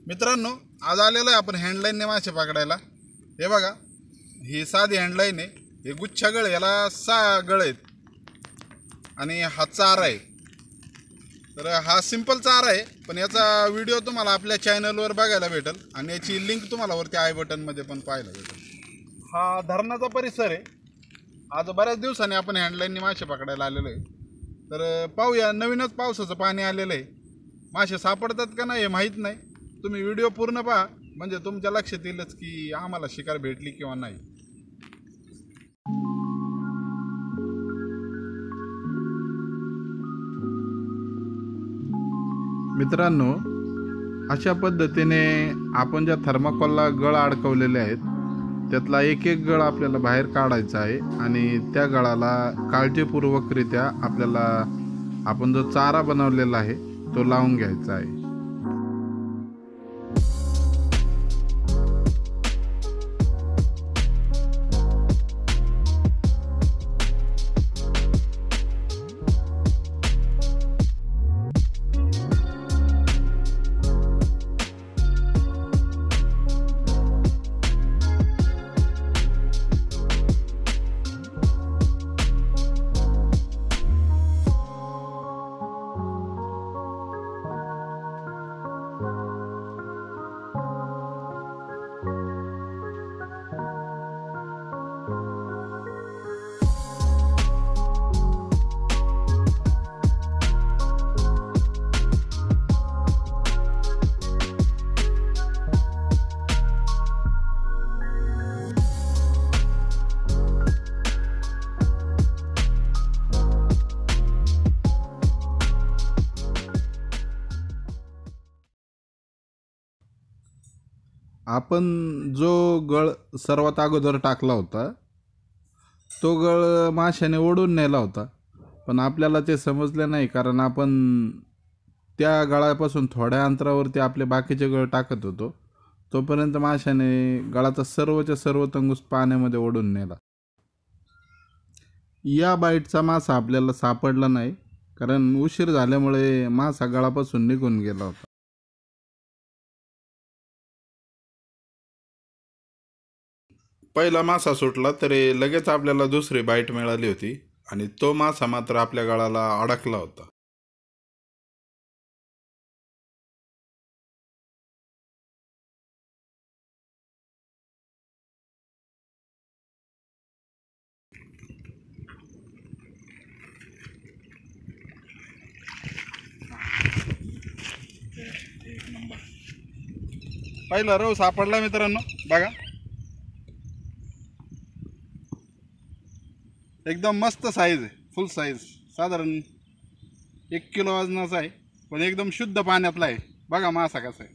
मित्रांनो, आज आलेलो आहे आपण हँडलाईनने मासे पकडायला। हे बघा, ही साधी हँडलाईन आहे। हे गुच्छा गळ, याला 6 गळ आहेत आणि हा चारा आहे। तर हा सिंपल चारा आहे, पण याचा व्हिडिओ तुम्हाला आपल्या चॅनलवर बघायला भेटेल आणि याची लिंक तुम्हाला वरती आय बटनमध्ये पण पाहायला भेटेल। हा धरणाचा परिसर आहे। आज बऱ्याच दिवसांनी आपण हँडलाईनने मासे पकडायला आलेलो आहे। तर पाहूया, नवीनच पावसाचं पाणी आलेलं आहे, मासे सापडतात का नाही हे माहीत नाही। तुम्ही व्हिडिओ पूर्ण पहा, म्हणजे तुमच्या लक्षात येईलच की आम्हाला शिकार भेटली किंवा नाही। मित्रांनो, अशा पद्धतीने आपण ज्या थर्माकोलला गळ अडकवलेले आहेत त्यातला एक एक गळ आपल्याला बाहेर काढायचा आहे आणि त्या गळाला काळजीपूर्वकरित्या आपल्याला आपण जो चारा बनवलेला आहे तो लावून घ्यायचा आहे। आपण जो गळ सर्वात अगोदर टाकला होता तो गळ माशाने ओढून नेला होता, पण आपल्याला ते समजले नाही, कारण आपण त्या गळापासून थोड्या अंतरावरती आपले बाकीचे गळ टाकत होतो। तोपर्यंत माशाने गळाचा सर्वच्या सर्व तंगूस पाण्यामध्ये ओढून नेला। या बाईटचा मासा आपल्याला सापडला नाही, कारण उशीर झाल्यामुळे मासा गळापासून निघून गेला होता। पहिला मासा सुटला तरी लगेच आपल्याला दुसरी बाईट मिळाली होती आणि तो मासा मात्र आपल्या गळाला अडकला होता। पहिला रव सापडला मित्रांनो, बघा एकदम मस्त साईज आहे, फुल साईज, साधारण 1 किलो वजनाचा आहे, पण एकदम शुद्ध पाण्यातला आहे। बघा मासा कसा आहे।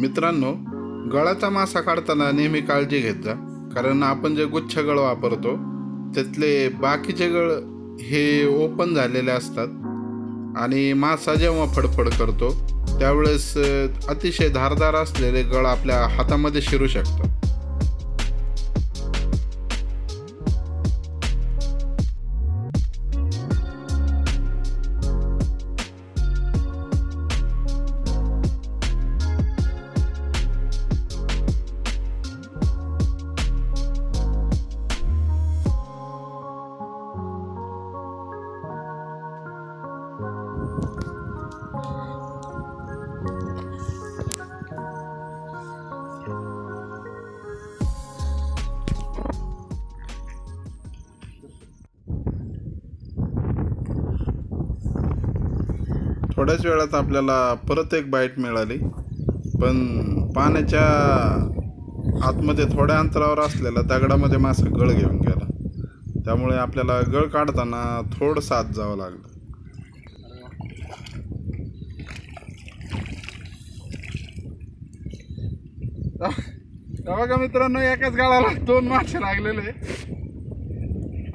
मित्रांनो, गळाचा मासा काढताना नेहमी काळजी घेत जा, कारण आपण जे गुच्छ गळ वापरतो त्यातले बाकीचे गळ हे ओपन झालेले असतात आणि मासा जेव्हा फडफड करतो त्यावेळेस अतिशय धारदार असलेले गळ आपल्या हातामध्ये शिरू शकतात। थोड्याच वेळात आपल्याला परत एक बाईट मिळाली, पण पाण्याच्या आतमध्ये थोड्या अंतरावर असलेल्या दगडामध्ये मासा गळ घेऊन गेला, त्यामुळे आपल्याला गळ काढताना थोडंसं आत जावं लागलं। बघा मित्रांनो, एकाच गळाला 2 मासे लागलेले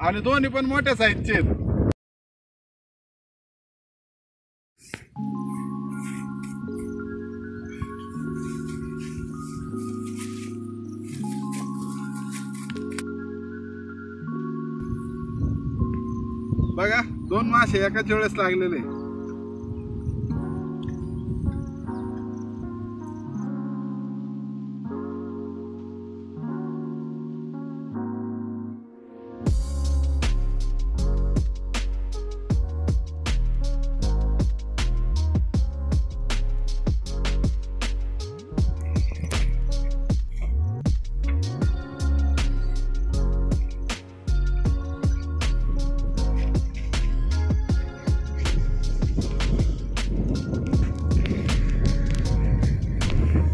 आणि दोन्ही पण मोठ्या साईजचे आहेत। बघा 2 मासे एकाच वेळेस लागलेले.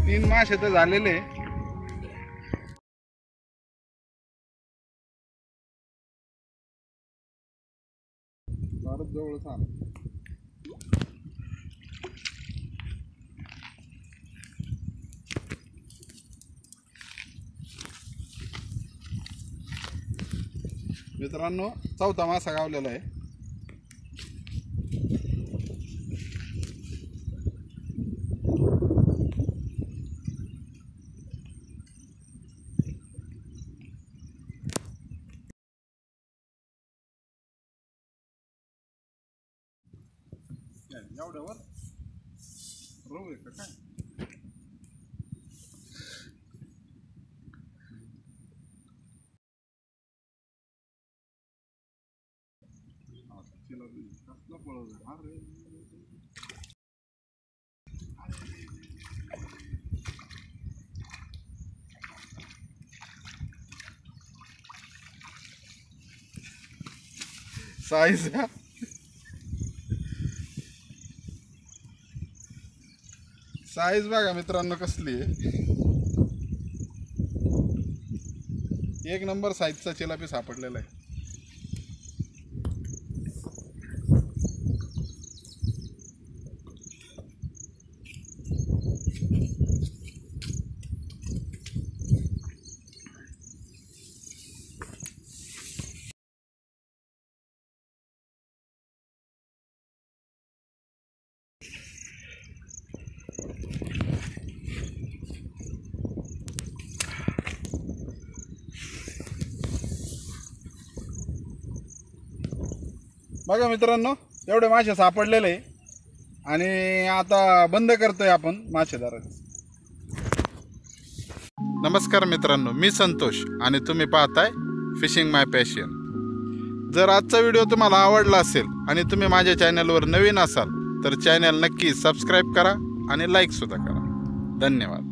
तीन मासे तर झालेले. जवळच आलं. मित्रांनो 4था मासा गावलेला आहे. एवढ्यावर रोग आहे का काय? कसला पळवलं अरे. साईज साईज बघा मित्रांनो कसली आहे. 1 नंबर साईजचा चिलापी सापडलेला आहे. बघा मित्रांनो एवढे मासे सापडलेले आणि आता बंद करतोय आपण मासेदाराचं. नमस्कार मित्रांनो, मी संतोष आणि तुम्ही पाहताय फिशिंग माय पॅशन. जर आजचा व्हिडिओ तुम्हाला आवडला असेल आणि तुम्ही माझ्या चॅनलवर नवीन असाल तर चॅनल नक्की सबस्क्राईब करा आणि लाईक सुद्धा करा. धन्यवाद.